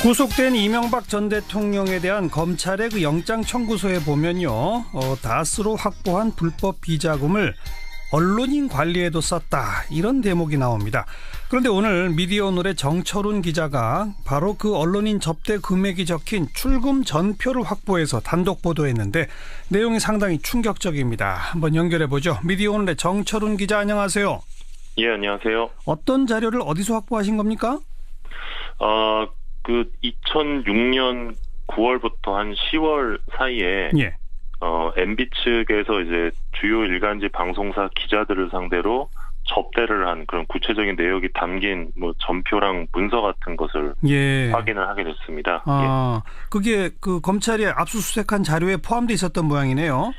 구속된 이명박 전 대통령에 대한 검찰의 그 영장 청구서에 보면요, 다스로 확보한 불법 비자금을 언론인 관리에도 썼다, 이런 대목이 나옵니다. 그런데 오늘 미디어오늘의 정철훈 기자가 바로 그 언론인 접대 금액이 적힌 출금 전표를 확보해서 단독 보도했는데 내용이 상당히 충격적입니다. 한번 연결해보죠. 미디어오늘의 정철훈 기자, 안녕하세요. 예, 안녕하세요. 어떤 자료를 어디서 확보하신 겁니까? 2006년 9월부터 한 10월 사이에 예. MB 측에서 이제 주요 일간지 방송사 기자들을 상대로 접대를 한 그런 구체적인 내용이 담긴 전표랑 문서 같은 것을 확인을 하게 됐습니다. 그게 그 검찰이 압수수색한 자료에 포함되어 있었던 모양이네요.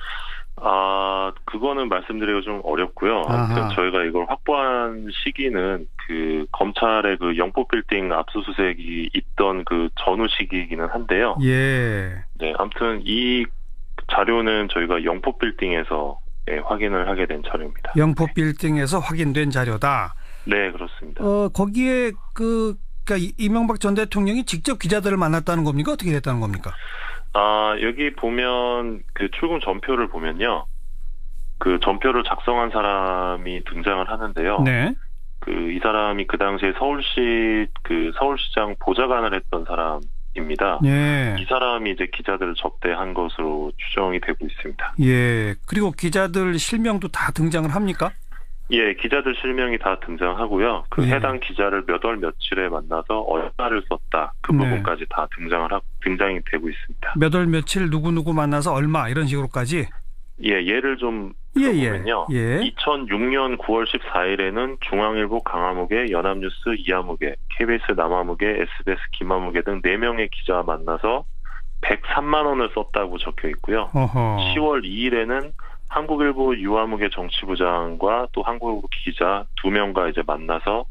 그거는 말씀드리기가 좀 어렵고요. 아무튼 저희가 이걸 확보한 시기는 그 검찰의 그 영포빌딩 압수수색이 있던 그 전후 시기이기는 한데요. 예. 네, 아무튼 이 자료는 저희가 영포빌딩에서 확인을 하게 된 자료입니다. 영포빌딩에서 확인된 자료다. 네, 그렇습니다. 거기에 그러니까 이명박 전 대통령이 직접 기자들을 만났다는 겁니까? 어떻게 됐다는 겁니까? 여기 보면 그 출금 전표를 보면요. 그 전표를 작성한 사람이 등장을 하는데요. 네. 이 사람이 그 당시에 서울시장 보좌관을 했던 사람입니다. 예. 이 사람이 이제 기자들을 접대한 것으로 추정이 되고 있습니다. 예. 그리고 기자들 실명도 다 등장을 합니까? 예, 기자들 실명이 다 등장하고요. 해당 기자를 몇 월 며칠에 만나서 얼마를 썼다, 그 부분까지 다 등장이 되고 있습니다. 몇 월 며칠 누구 만나서 얼마, 이런 식으로까지? 예, 예를 좀 들어보면요. 2006년 9월 14일에는 중앙일보 강화무게, 연합뉴스 이하무게, KBS 남아무게, SBS 김하무게 등 4명의 기자와 만나서 103만 원을 썼다고 적혀 있고요. 10월 2일에는 한국일보 유아무개 정치부장과 또 한국일보 기자 2명과 이제 만나서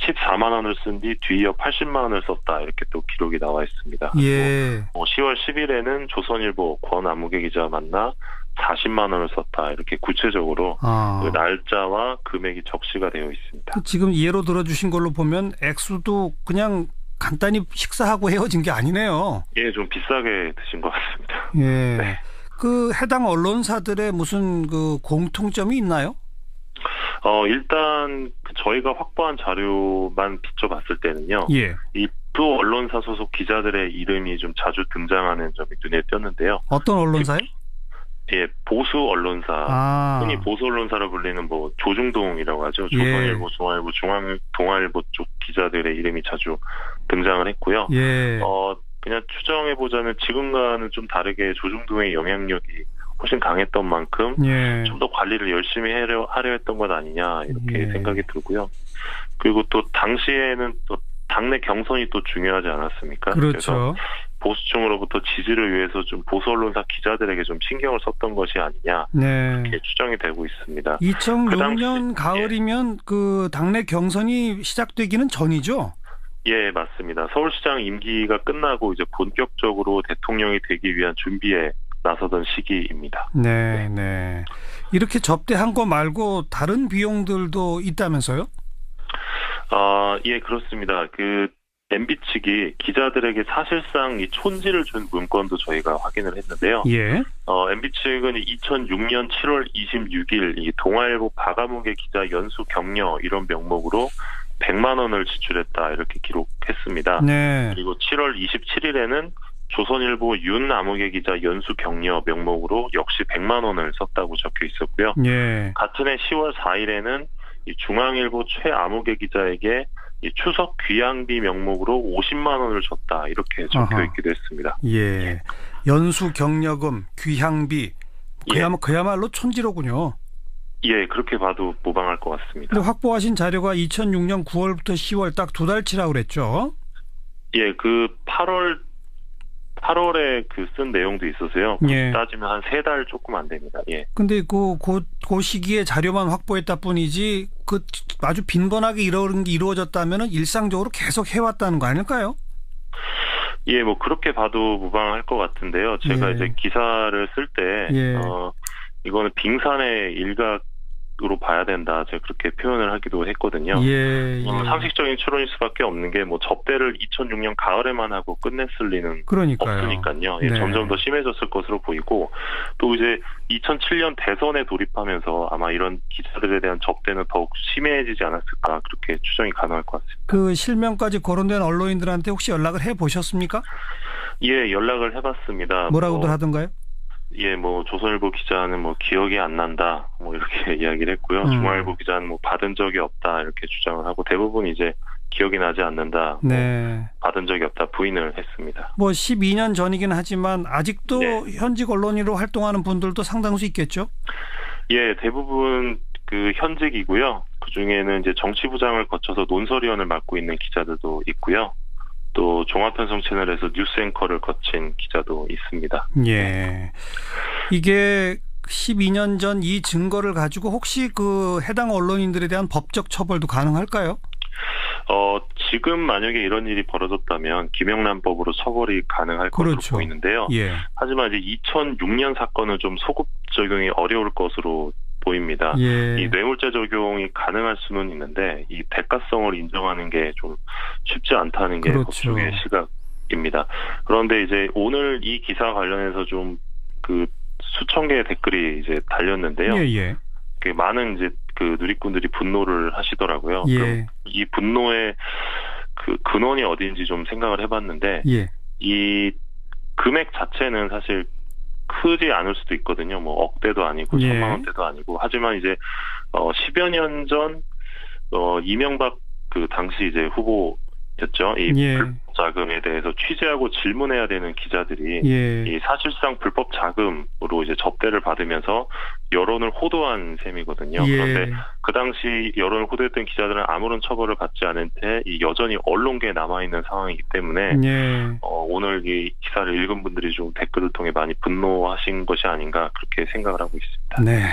14만 원을 쓴 뒤 뒤이어 80만 원을 썼다, 이렇게 또 기록이 나와 있습니다. 예. 10월 10일에는 조선일보 권아무개 기자와 만나 40만 원을 썼다, 이렇게 구체적으로 그 날짜와 금액이 적시가 되어 있습니다. 지금 예로 들어주신 걸로 보면 액수도 그냥 간단히 식사하고 헤어진 게 아니네요. 예, 좀 비싸게 드신 것 같습니다. 예. 네. 그 해당 언론사들의 무슨 그 공통점이 있나요? 일단 저희가 확보한 자료만 비춰봤을 때는요. 예. 이 두 언론사 소속 기자들의 이름이 좀 자주 등장하는 점이 눈에 띄었는데요. 어떤 언론사요? 예, 보수 언론사. 흔히 보수 언론사로 불리는 조중동이라고 하죠. 조선일보, 중앙일보, 동아일보 쪽 기자들의 이름이 자주 등장을 했고요. 예. 그냥 추정해보자면 지금과는 좀 다르게 조중동의 영향력이 훨씬 강했던 만큼 좀 더 관리를 열심히 하려 했던 것 아니냐, 이렇게 생각이 들고요. 그리고 또 당시에는 또 당내 경선이 또 중요하지 않았습니까? 그렇죠. 그래서 보수층으로부터 지지를 위해서 좀 보수 언론사 기자들에게 좀 신경을 썼던 것이 아니냐, 이렇게 추정이 되고 있습니다. 2006년 가을이면 그 당내 경선이 시작되기는 전이죠? 예, 맞습니다. 서울시장 임기가 끝나고 이제 본격적으로 대통령이 되기 위한 준비에 나서던 시기입니다. 네. 이렇게 접대한 거 말고 다른 비용들도 있다면서요? 예, 그렇습니다. MB 측이 기자들에게 사실상 이 촌지를 준 문건도 저희가 확인을 했는데요. 예. MB 측은 2006년 7월 26일 이 동아일보 박아무개 기자 연수 격려, 이런 명목으로 100만 원을 지출했다, 이렇게 기록했습니다. 네. 그리고 7월 27일에는 조선일보 윤아무개 기자 연수 격려 명목으로 역시 100만 원을 썼다고 적혀 있었고요. 예. 같은 해 10월 4일에는 이 중앙일보 최아무개 기자에게 이 추석 귀향비 명목으로 50만 원을 줬다, 이렇게 적혀 있기도 했습니다. 예. 연수 격려금, 귀향비, 그야말로 촌지로군요. 예, 그렇게 봐도 무방할 것 같습니다. 근데 확보하신 자료가 2006년 9월부터 10월 딱 2달치라고 그랬죠? 예, 8월에 쓴 내용도 있어서요. 따지면 한 3달 조금 안 됩니다. 예. 근데 그 시기에 자료만 확보했다 뿐이지, 아주 빈번하게 이런 게 이루어졌다면은 일상적으로 계속 해왔다는 거 아닐까요? 예, 그렇게 봐도 무방할 것 같은데요. 제가 이제 기사를 쓸 때, 이거는 빙산의 일각 으로 봐야 된다. 제가 그렇게 표현을 하기도 했거든요. 예. 상식적인 추론일 수밖에 없는 게 뭐 접대를 2006년 가을에만 하고 끝냈을 리는 그러니까요. 없으니까요. 예, 네. 점점 더 심해졌을 것으로 보이고 또 이제 2007년 대선에 돌입하면서 아마 이런 기자들에 대한 접대는 더욱 심해지지 않았을까 그렇게 추정이 가능할 것 같습니다. 그 실명까지 거론된 언론인들한테 혹시 연락을 해보셨습니까? 예, 연락을 해봤습니다. 뭐라고들 하던가요? 예, 뭐 조선일보 기자는 뭐 기억이 안 난다, 뭐 이렇게 이야기를 했고요. 중앙일보 기자는 뭐 받은 적이 없다 이렇게 주장을 하고 대부분 이제 기억이 나지 않는다, 네. 뭐 받은 적이 없다 부인을 했습니다. 뭐 12년 전이긴 하지만 아직도 네. 현직 언론인으로 활동하는 분들도 상당수 있겠죠? 예, 대부분 그 현직이고요. 그 중에는 이제 정치부장을 거쳐서 논설위원을 맡고 있는 기자들도 있고요. 또 종합편성 채널에서 뉴스 앵커를 거친 기자도 있습니다. 예. 이게 12년 전 이 증거를 가지고 혹시 그 해당 언론인들에 대한 법적 처벌도 가능할까요? 지금 만약에 이런 일이 벌어졌다면 김영란법으로 처벌이 가능할 것으로 그렇죠. 보이는데요. 예. 하지만 이제 2006년 사건은 좀 소급 적용이 어려울 것으로 보입니다. 예. 이 뇌물죄 적용이 가능할 수는 있는데 이 대가성을 인정하는 게 좀 쉽지 않다는 게 그렇죠. 법조계의 시각입니다. 그런데 이제 오늘 이 기사 관련해서 좀 그 수천 개의 댓글이 이제 달렸는데요. 예. 그 많은 이제 그 누리꾼들이 분노를 하시더라고요. 예. 그럼 이 분노의 그 근원이 어디인지 좀 생각을 해봤는데 예. 이 금액 자체는 사실 크지 않을 수도 있거든요. 뭐 억대도 아니고 예. 1,000만 원대도 아니고 하지만 이제 10여 년 전 이명박 그 당시 이제 후보였죠. 이 예. 불법 자금에 대해서 취재하고 질문해야 되는 기자들이 예. 이 사실상 불법 자금으로 이제 접대를 받으면서 여론을 호도한 셈이거든요. 예. 그런데 그 당시 여론을 호도했던 기자들은 아무런 처벌을 받지 않은 채 이 여전히 언론계에 남아 있는 상황이기 때문에 예. 오늘 이 기사를 읽은 분들이 좀 댓글을 통해 많이 분노하신 것이 아닌가 그렇게 생각을 하고 있습니다. 네.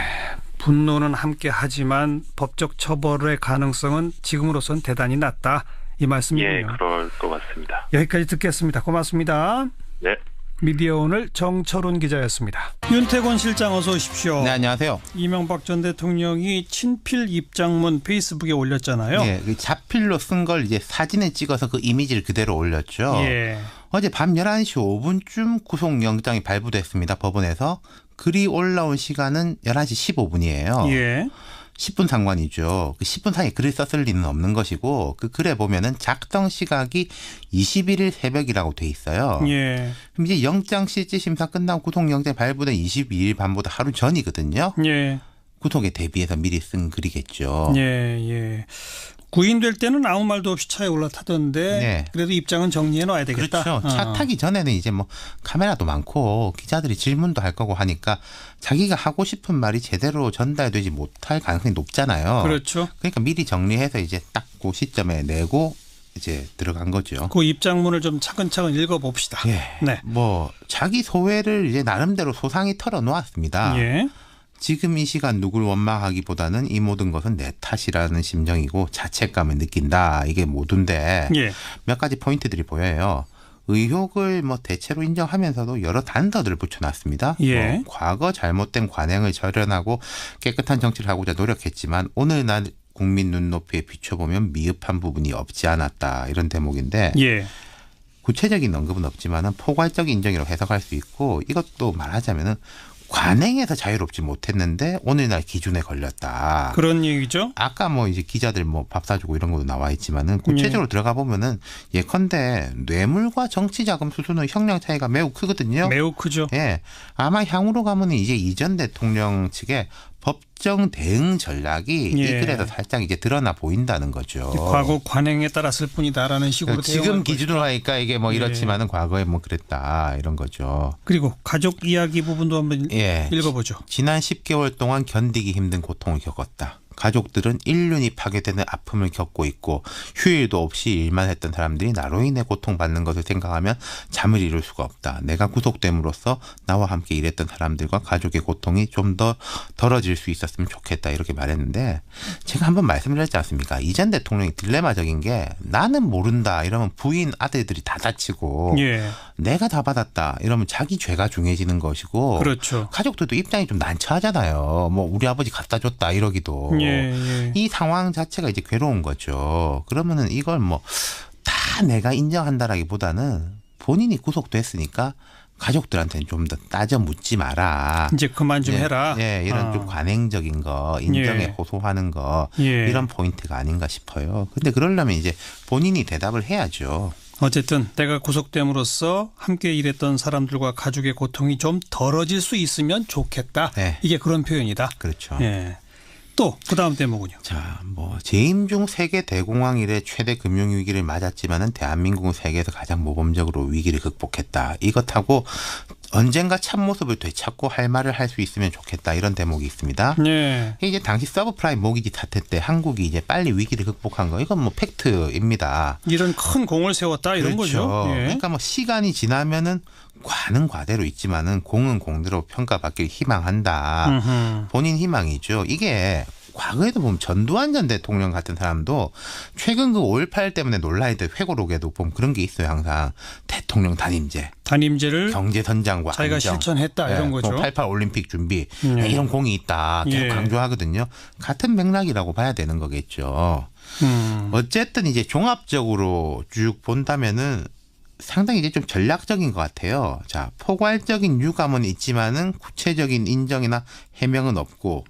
분노는 함께 하지만 법적 처벌의 가능성은 지금으로선 대단히 낮다. 이 말씀이군요. 예, 그럴 것 같습니다. 여기까지 듣겠습니다. 고맙습니다. 네. 미디어 오늘 정철훈 기자였습니다. 윤태권 실장 어서 오십시오. 네, 안녕하세요. 이명박 전 대통령이 친필 입장문 페이스북에 올렸잖아요. 네, 그 자필로 쓴 걸 이제 사진에 찍어서 그 이미지를 그대로 올렸죠. 예. 어제 밤 11시 5분쯤 구속영장이 발부됐습니다. 법원에서. 글이 올라온 시간은 11시 15분이에요. 예. 10분 상관이죠. 그 10분 사이에 글을 썼을 리는 없는 것이고 그 글에 보면은 작성 시각이 21일 새벽이라고 돼 있어요. 예. 그럼 이제 영장 실질 심사 끝나고 구속영장 발부된 22일 밤보다 하루 전이거든요. 예. 구속에 대비해서 미리 쓴 글이겠죠. 예. 구인될 때는 아무 말도 없이 차에 올라타던데 네. 그래도 입장은 정리해 놔야 되겠다. 그렇죠. 차 타기 전에는 이제 뭐 카메라도 많고 기자들이 질문도 할 거고 하니까 자기가 하고 싶은 말이 제대로 전달되지 못할 가능성이 높잖아요. 그렇죠. 그러니까 미리 정리해서 이제 딱 그 시점에 내고 이제 들어간 거죠. 그 입장문을 좀 차근차근 읽어봅시다. 예. 네. 뭐 자기 소회를 이제 나름대로 소상히 털어놓았습니다. 예. 지금 이 시간 누굴 원망하기보다는 이 모든 것은 내 탓이라는 심정이고 자책감을 느낀다. 이게 모두인데 예. 몇 가지 포인트들이 보여요. 의혹을 뭐 대체로 인정하면서도 여러 단서들을 붙여놨습니다. 예. 과거 잘못된 관행을 절연하고 깨끗한 정치를 하고자 노력했지만 오늘날 국민 눈높이에 비춰보면 미흡한 부분이 없지 않았다. 이런 대목인데 예. 구체적인 언급은 없지만 포괄적 인정이라고 해석할 수 있고 이것도 말하자면 관행에서 자유롭지 못했는데 오늘날 기준에 걸렸다. 그런 얘기죠. 아까 뭐 이제 기자들 뭐 밥 사주고 이런 것도 나와 있지만은 구체적으로 들어가 보면은 예컨대 뇌물과 정치자금 수수는 형량 차이가 매우 크거든요. 매우 크죠. 예, 아마 향후로 가면은 이제 이 전 대통령 측의 법정 대응 전략이 이 예. 글에서 살짝 이제 드러나 보인다는 거죠. 과거 관행에 따랐을 뿐이다라는 식으로 지금 기준으로 하니까 이게 뭐 이렇지만은 과거에 뭐 그랬다 이런 거죠. 그리고 가족 이야기 부분도 한번 예. 읽어보죠. 지난 10개월 동안 견디기 힘든 고통을 겪었다. 가족들은 인륜이 파괴되는 아픔을 겪고 있고 휴일도 없이 일만 했던 사람들이 나로 인해 고통받는 것을 생각하면 잠을 이룰 수가 없다. 내가 구속됨으로써 나와 함께 일했던 사람들과 가족의 고통이 좀 더 덜어질 수 있었으면 좋겠다. 이렇게 말했는데 제가 한번 말씀드렸지 않습니까? 이 전 대통령이 딜레마적인 게 나는 모른다 이러면 부인 아들들이 다 다치고 예. 내가 다 받았다 이러면 자기 죄가 중요해지는 것이고 그렇죠. 가족들도 입장이 좀 난처하잖아요. 뭐 우리 아버지 갖다 줬다 이러기도. 이 상황 자체가 이제 괴로운 거죠. 그러면은 이걸 뭐 다 내가 인정한다라기보다는 본인이 구속됐으니까 가족들한테는 좀 더 따져 묻지 마라. 이제 그만 좀 해라. 이런 좀 관행적인 거, 인정에 호소하는 거 이런 포인트가 아닌가 싶어요. 근데 그러려면 이제 본인이 대답을 해야죠. 어쨌든 내가 구속됨으로써 함께 일했던 사람들과 가족의 고통이 좀 덜어질 수 있으면 좋겠다. 이게 그런 표현이다. 그렇죠. 또 그다음 대목은요. 자, 뭐 재임 중 세계 대공황 이래 최대 금융 위기를 맞았지만은 대한민국은 세계에서 가장 모범적으로 위기를 극복했다. 이것하고 언젠가 참모습을 되찾고 할 말을 할 수 있으면 좋겠다. 이런 대목이 있습니다. 이제 당시 서브프라임 모기지 사태 때 한국이 이제 빨리 위기를 극복한 거 이건 뭐 팩트입니다. 이런 큰 공을 세웠다 이런 그렇죠. 거죠. 그러니까 뭐 시간이 지나면은 과는 과대로 있지만은 공은 공대로 평가받길 희망한다. 본인 희망이죠. 이게 과거에도 보면 전두환 전 대통령 같은 사람도 최근 그 5.18 때문에 논란이 회고록에도 보면 그런 게 있어요. 항상 대통령 단임제를 경제선장과 자기가 안정. 실천했다 이런 거죠. 88 올림픽 준비 이런 공이 있다. 계속 강조하거든요. 같은 맥락이라고 봐야 되는 거겠죠. 어쨌든 이제 종합적으로 쭉 본다면은 상당히 이제 좀 전략적인 것 같아요. 자, 포괄적인 유감은 있지만은 구체적인 인정이나 해명은 없고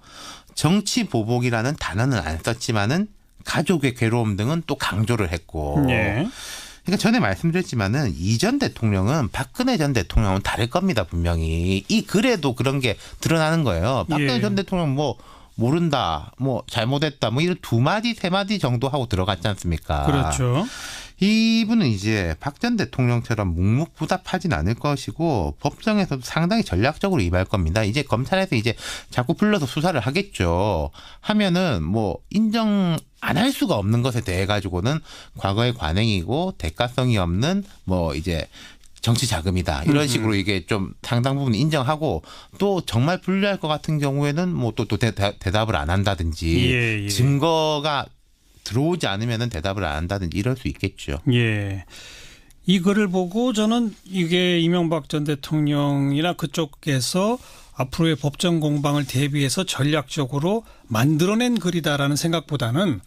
정치 보복이라는 단어는 안 썼지만은 가족의 괴로움 등은 또 강조를 했고. 그러니까 전에 말씀드렸지만은 이 전 대통령은 박근혜 전 대통령은 다를 겁니다. 분명히 이 글에도 그런 게 드러나는 거예요. 박근혜 전 대통령 뭐 모른다, 뭐 잘못했다, 뭐 이런 2마디 3마디 정도 하고 들어갔지 않습니까? 그렇죠. 이분은 이제 박 전 대통령처럼 묵묵부답하진 않을 것이고 법정에서도 상당히 전략적으로 임할 겁니다. 이제 검찰에서 이제 자꾸 불러서 수사를 하겠죠. 하면은 뭐 인정 안 할 수가 없는 것에 대해 가지고는 과거의 관행이고 대가성이 없는 뭐 이제 정치 자금이다. 이런 식으로 이게 좀 상당 부분 인정하고 또 정말 불리할 것 같은 경우에는 뭐 또 대답을 안 한다든지 증거가 들어오지 않으면 대답을 안 한다든지 이럴 수 있겠죠. 이 글을 보고 저는 이게 이명박 전 대통령이나 그쪽에서 앞으로의 법정 공방을 대비해서 전략적으로 만들어낸 글이다라는 생각보다는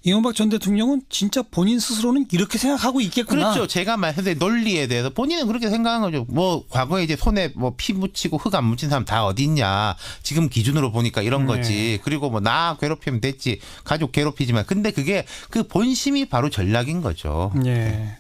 이명박 전 대통령은 진짜 본인 스스로는 이렇게 생각하고 있겠구나. 그렇죠. 제가 말했을 때 논리에 대해서 본인은 그렇게 생각한 거죠. 뭐 과거에 이제 손에 뭐 피 묻히고 흙 안 묻힌 사람 다 어디 있냐. 지금 기준으로 보니까 이런 거지. 그리고 뭐 나 괴롭히면 됐지. 가족 괴롭히지만. 근데 그게 그 본심이 바로 전략인 거죠.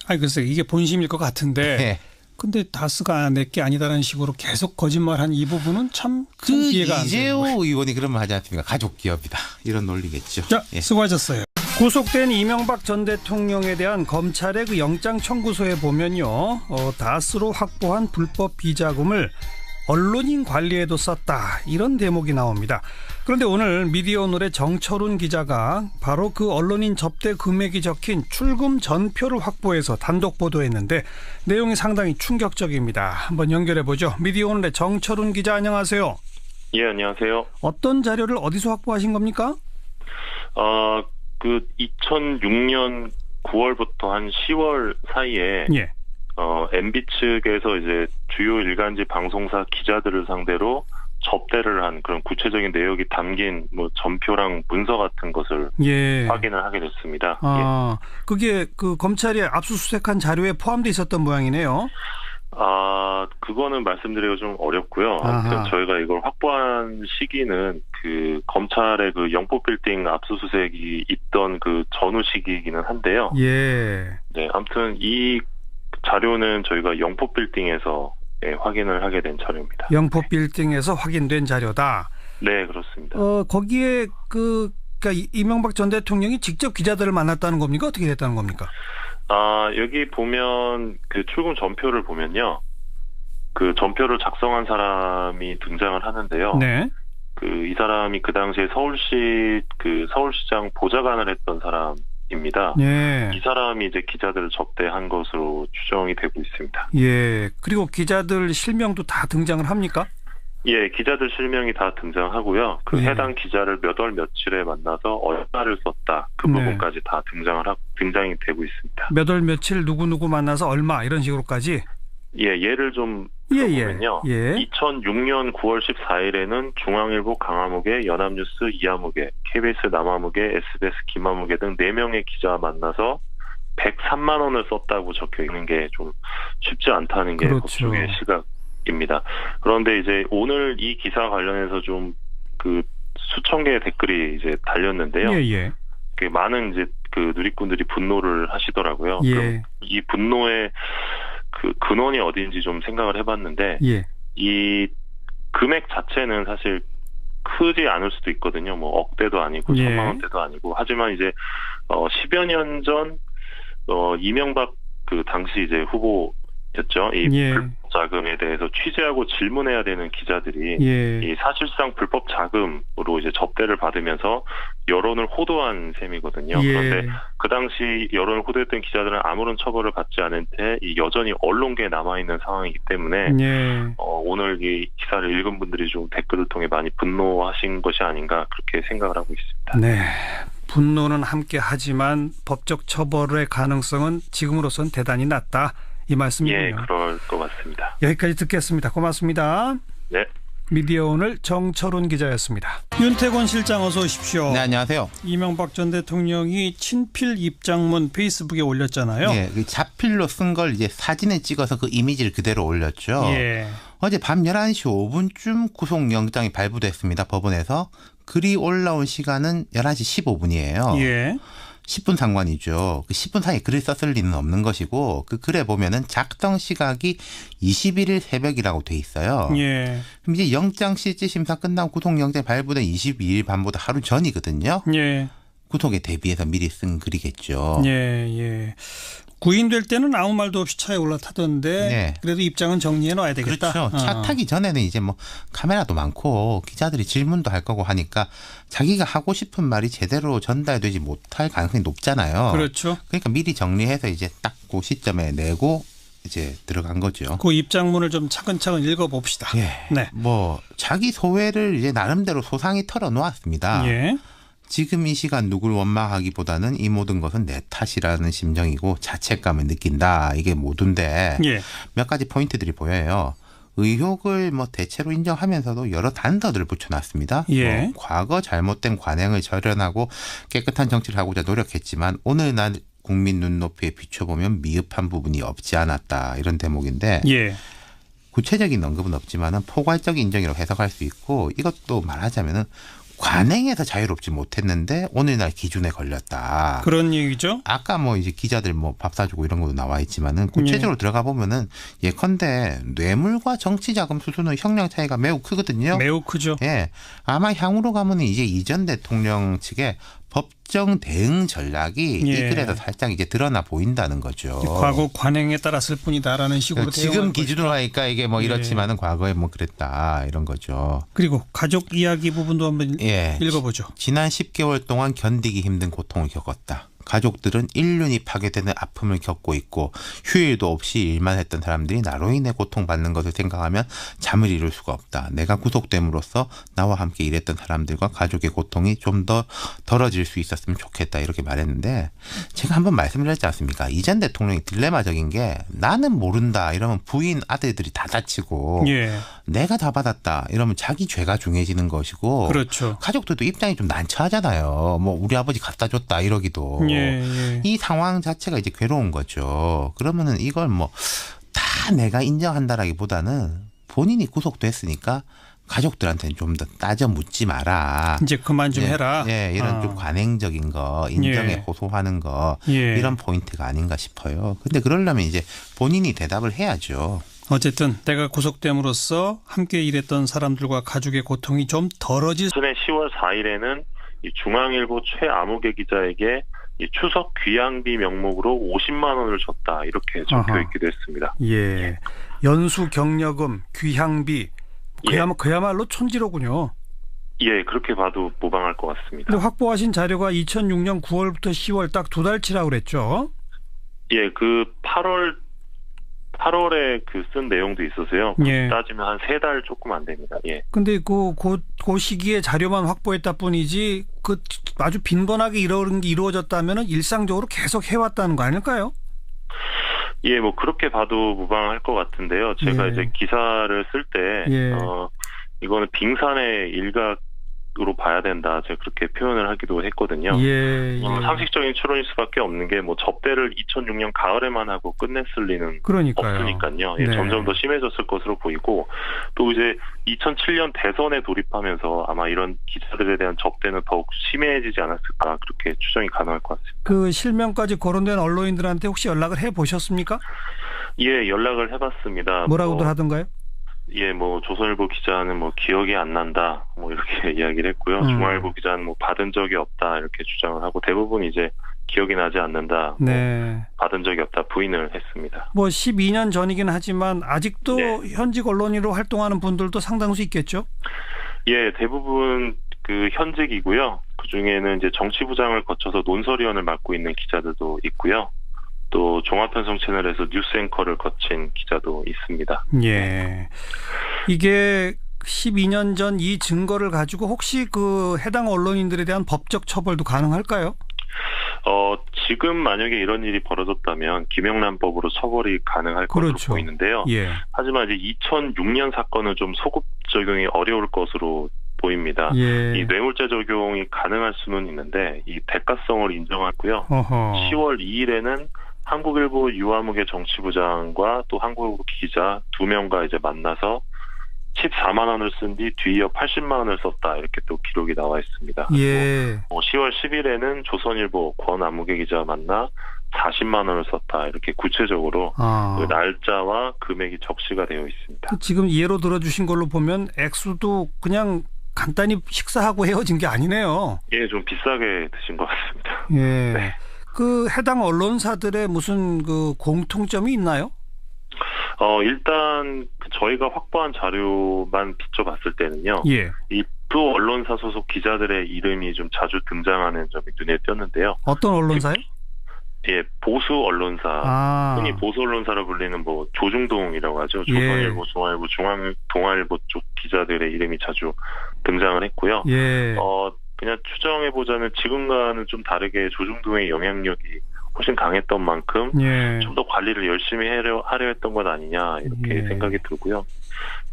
아니 글쎄 이게 본심일 것 같은데. 근데 다스가 내게 아니다라는 식으로 계속 거짓말한 이 부분은 참 이해가 안 돼요. 이재호 의원이 그런 말 하지 않습니까? 가족 기업이다. 이런 논리겠죠. 자, 수고하셨어요. 구속된 이명박 전 대통령에 대한 검찰의 그 영장 청구서에 보면요, 다스로 확보한 불법 비자금을 언론인 관리에도 썼다 이런 대목이 나옵니다. 그런데 오늘 미디어오늘의 정철훈 기자가 바로 그 언론인 접대 금액이 적힌 출금 전표를 확보해서 단독 보도했는데 내용이 상당히 충격적입니다. 한번 연결해 보죠. 미디어오늘의 정철훈 기자 안녕하세요. 예, 안녕하세요. 어떤 자료를 어디서 확보하신 겁니까? 그 2006년 9월부터 한 10월 사이에 MB 측에서 이제 주요 일간지 방송사 기자들을 상대로 접대를 한 그런 구체적인 내용이 담긴 뭐 전표랑 문서 같은 것을 확인을 하게 됐습니다. 그게 그 검찰이 압수수색한 자료에 포함돼 있었던 모양이네요. 그거는 말씀드리기가 좀 어렵고요. 아무튼 저희가 이걸 확보한 시기는 그 검찰의 그 영포빌딩 압수수색이 있던 그 전후 시기이기는 한데요. 네, 아무튼 이 자료는 저희가 영포빌딩에서 확인을 하게 된 자료입니다. 영포빌딩에서 확인된 자료다. 네, 그렇습니다. 거기에 그러니까 이명박 전 대통령이 직접 기자들을 만났다는 겁니까? 어떻게 됐다는 겁니까? 여기 보면 그 출금 전표를 보면요. 그 전표를 작성한 사람이 등장을 하는데요. 이 사람이 그 당시에 서울시장 보좌관을 했던 사람입니다. 이 사람이 이제 기자들을 접대한 것으로 추정이 되고 있습니다. 그리고 기자들 실명도 다 등장을 합니까? 기자들 실명이 다 등장하고요. 그 해당 기자를 몇 월 며칠에 만나서 얼마를 썼다. 그 부분까지 다 등장이 되고 있습니다. 몇 월 며칠 누구 만나서 얼마 이런 식으로까지? 예를 좀 들어보면요. 2006년 9월 14일에는 중앙일보 강화무게, 연합뉴스 이하무게, KBS 남아무게, SBS 김하무게 등 4명의 기자와 만나서 103만 원을 썼다고 적혀 있는 게 좀 쉽지 않다는 게 법조계의 시각입니다. 그런데 이제 오늘 이 기사 관련해서 좀 그 수천 개의 댓글이 이제 달렸는데요. 많은 이제 그 누리꾼들이 분노를 하시더라고요. 그럼 이 분노의 그 근원이 어디인지 좀 생각을 해봤는데 이 금액 자체는 사실 크지 않을 수도 있거든요. 뭐 억대도 아니고 1,000만 원대도 아니고. 하지만 이제 10여 년 전 이명박 그 당시 이제 후보였죠. 이 불법 자금에 대해서 취재하고 질문해야 되는 기자들이 이 사실상 불법 자금으로 이제 접대를 받으면서 여론을 호도한 셈이거든요. 그런데 그 당시 여론을 호도했던 기자들은 아무런 처벌을 받지 않은 채 여전히 언론계에 남아있는 상황이기 때문에 오늘 이 기사를 읽은 분들이 좀 댓글을 통해 많이 분노하신 것이 아닌가 그렇게 생각을 하고 있습니다. 네. 분노는 함께 하지만 법적 처벌의 가능성은 지금으로선 대단히 낮다. 이 말씀이군요. 예, 그럴 것 같습니다. 여기까지 듣겠습니다. 고맙습니다. 네. 미디어 오늘 정철훈 기자였습니다. 윤태권 실장 어서 오십시오. 네, 안녕하세요. 이명박 전 대통령이 친필 입장문 페이스북에 올렸잖아요. 네, 자필로 쓴 걸 이제 사진에 찍어서 그 이미지를 그대로 올렸죠. 어제 밤 11시 5분쯤 구속영장이 발부됐습니다. 법원에서. 글이 올라온 시간은 11시 15분이에요. 10분 상관이죠. 그 10분 사이에 글을 썼을 리는 없는 것이고 그 글에 보면은 작성 시각이 21일 새벽이라고 돼 있어요. 그럼 이제 영장 실질 심사 끝나고 구속영장 발부된 22일 밤보다 하루 전이거든요. 구속에 대비해서 미리 쓴 글이겠죠. 구인될 때는 아무 말도 없이 차에 올라타던데 그래도 입장은 정리해 놔야 되겠다. 그렇죠. 차 타기 전에는 이제 뭐 카메라도 많고 기자들이 질문도 할 거고 하니까 자기가 하고 싶은 말이 제대로 전달되지 못할 가능성이 높잖아요. 그렇죠. 그러니까 미리 정리해서 이제 딱 그 시점에 내고 이제 들어간 거죠. 그 입장문을 좀 차근차근 읽어봅시다. 뭐 자기 소회를 이제 나름대로 소상히 털어놓았습니다. 지금 이 시간 누굴 원망하기보다는 이 모든 것은 내 탓이라는 심정이고 자책감을 느낀다. 이게 모두인데 몇 가지 포인트들이 보여요. 의혹을 뭐 대체로 인정하면서도 여러 단서들을 붙여놨습니다. 뭐 과거 잘못된 관행을 절연하고 깨끗한 정치를 하고자 노력했지만 오늘날 국민 눈높이에 비춰보면 미흡한 부분이 없지 않았다. 이런 대목인데 구체적인 언급은 없지만 포괄적 인정이라고 해석할 수 있고 이것도 말하자면 관행에서 자유롭지 못했는데 오늘날 기준에 걸렸다. 그런 얘기죠. 아까 뭐 이제 기자들 뭐 밥 사주고 이런 것도 나와 있지만은 구체적으로 들어가 보면은 예컨대 뇌물과 정치자금 수수는 형량 차이가 매우 크거든요. 매우 크죠. 아마 향후로 가면은 이제 이전 대통령 측에 법정 대응 전략이 이 글에서 살짝 이제 드러나 보인다는 거죠. 과거 관행에 따랐을 뿐이다라는 식으로 지금 기준으로 하니까 이게 뭐 이렇지만은 과거에 뭐 그랬다 이런 거죠. 그리고 가족 이야기 부분도 한번 읽어보죠. 지난 10개월 동안 견디기 힘든 고통을 겪었다. 가족들은 인륜이 파괴되는 아픔을 겪고 있고 휴일도 없이 일만 했던 사람들이 나로 인해 고통받는 것을 생각하면 잠을 이룰 수가 없다. 내가 구속됨으로써 나와 함께 일했던 사람들과 가족의 고통이 좀 더 덜어질 수 있었으면 좋겠다 이렇게 말했는데 제가 한번 말씀드렸지 않습니까? 이전 대통령이 딜레마적인 게 나는 모른다 이러면 부인 아들들이 다 다치고 내가 다 받았다 이러면 자기 죄가 중요해지는 것이고 가족들도 입장이 좀 난처하잖아요. 뭐 우리 아버지 갖다 줬다 이러기도 이 상황 자체가 이제 괴로운 거죠. 그러면은 이걸 뭐 다 내가 인정한다라기보다는 본인이 구속됐으니까 가족들한테는 좀 더 따져 묻지 마라. 이제 그만 좀 해라. 이런 좀 관행적인 거, 인정에 호소하는 거 이런 포인트가 아닌가 싶어요. 근데 그러려면 이제 본인이 대답을 해야죠. 어쨌든 내가 구속됨으로써 함께 일했던 사람들과 가족의 고통이 좀 덜어질. 전에 10월 4일에는 이 중앙일보 최아무개 기자에게 이 추석 귀향비 명목으로 50만 원을 줬다 이렇게 적혀 있기도 했습니다. 연수 격려금, 귀향비 그야말로 촌지로군요. 그렇게 봐도 무방할 것 같습니다. 근데 확보하신 자료가 2006년 9월부터 10월 딱 2달치라고 그랬죠? 그 8월에 그 쓴 내용도 있어서요. 따지면 한 3달 조금 안 됩니다. 근데 그 시기에 자료만 확보했다 뿐이지 그 아주 빈번하게 이런 게 이루어졌다면은 일상적으로 계속 해왔다는 거 아닐까요? 예, 뭐 그렇게 봐도 무방할 것 같은데요. 제가 예. 이제 기사를 쓸 때 예. 이거는 빙산의 일각으로 봐야 된다. 제가 그렇게 표현을 하기도 했거든요. 예. 상식적인 추론일 수밖에 없는 게 뭐 접대를 2006년 가을에만 하고 끝냈을 리는 그러니까요. 없으니까요. 예, 네. 점점 더 심해졌을 것으로 보이고 또 이제 2007년 대선에 돌입하면서 아마 이런 기자들에 대한 접대는 더욱 심해지지 않았을까 그렇게 추정이 가능할 것 같습니다. 그 실명까지 거론된 언론인들한테 혹시 연락을 해보셨습니까? 예, 연락을 해봤습니다. 뭐라고들 하던가요? 예, 뭐 조선일보 기자는 뭐 기억이 안 난다, 뭐 이렇게 이야기를 했고요. 중앙일보 기자는 뭐 받은 적이 없다 이렇게 주장을 하고 대부분 이제 기억이 나지 않는다, 네. 뭐 받은 적이 없다 부인을 했습니다. 뭐 12년 전이긴 하지만 아직도 네. 현직 언론인으로 활동하는 분들도 상당수 있겠죠? 예, 대부분 그 현직이고요. 그 중에는 이제 정치부장을 거쳐서 논설위원을 맡고 있는 기자들도 있고요. 또 종합편성 채널에서 뉴스 앵커를 거친 기자도 있습니다. 예. 이게 12년 전 이 증거를 가지고 혹시 그 해당 언론인들에 대한 법적 처벌도 가능할까요? 지금 만약에 이런 일이 벌어졌다면 김영란법으로 처벌이 가능할 그렇죠. 것으로 보이는데요. 예. 하지만 이제 2006년 사건은 좀 소급 적용이 어려울 것으로 보입니다. 예. 이 뇌물죄 적용이 가능할 수는 있는데 이 대가성을 인정하고요. 어허. 10월 2일에는 한국일보 유아무개 정치부장과 또 한국일보 기자 2명과 이제 만나서 14만 원을 쓴 뒤 뒤이어 80만 원을 썼다 이렇게 또 기록이 나와 있습니다. 예. 10월 10일에는 조선일보 권아무개 기자 만나 40만 원을 썼다 이렇게 구체적으로 그 날짜와 금액이 적시가 되어 있습니다. 지금 예로 들어주신 걸로 보면 액수도 그냥 간단히 식사하고 헤어진 게 아니네요. 예, 좀 비싸게 드신 것 같습니다. 예. 네. 그 해당 언론사들의 무슨 그 공통점이 있나요? 일단 저희가 확보한 자료만 비춰봤을 때는요. 예. 이 두 언론사 소속 기자들의 이름이 좀 자주 등장하는 점이 눈에 띄었는데요. 어떤 언론사요? 예, 보수 언론사. 흔히 보수 언론사로 불리는 뭐 조중동이라고 하죠. 조선일보, 중앙일보, 동아일보 쪽 기자들의 이름이 자주 등장을 했고요. 예. 그냥 추정해보자면 지금과는 좀 다르게 조중동의 영향력이 훨씬 강했던 만큼 예. 좀 더 관리를 열심히 하려 했던 것 아니냐 이렇게 예. 생각이 들고요.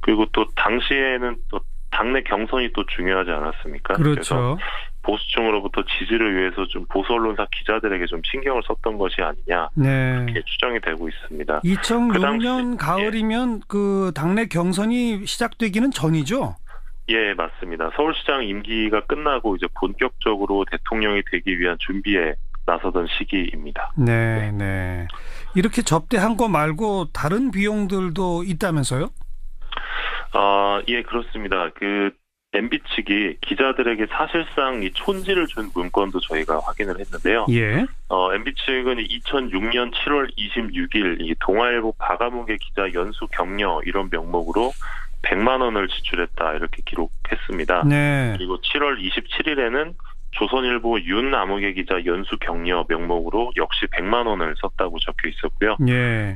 그리고 또 당시에는 또 당내 경선이 또 중요하지 않았습니까? 그렇죠. 그래서 보수층으로부터 지지를 위해서 좀 보수 언론사 기자들에게 좀 신경을 썼던 것이 아니냐 네. 이렇게 추정이 되고 있습니다. 2006년 가을이면 그 당내 경선이 시작되기는 전이죠? 예, 맞습니다. 서울시장 임기가 끝나고 이제 본격적으로 대통령이 되기 위한 준비에 나서던 시기입니다. 네, 네. 이렇게 접대한 거 말고 다른 비용들도 있다면서요? 예, 그렇습니다. 그 MB 측이 기자들에게 사실상 이 촌지를 준 문건도 저희가 확인을 했는데요. 예. MB 측은 2006년 7월 26일 이 동아일보 박아무개 기자 연수 격려 이런 명목으로 100만 원을 지출했다 이렇게 기록했습니다. 네. 그리고 7월 27일에는 조선일보 윤아무개 기자 연수 격려 명목으로 역시 100만 원을 썼다고 적혀 있었고요. 예.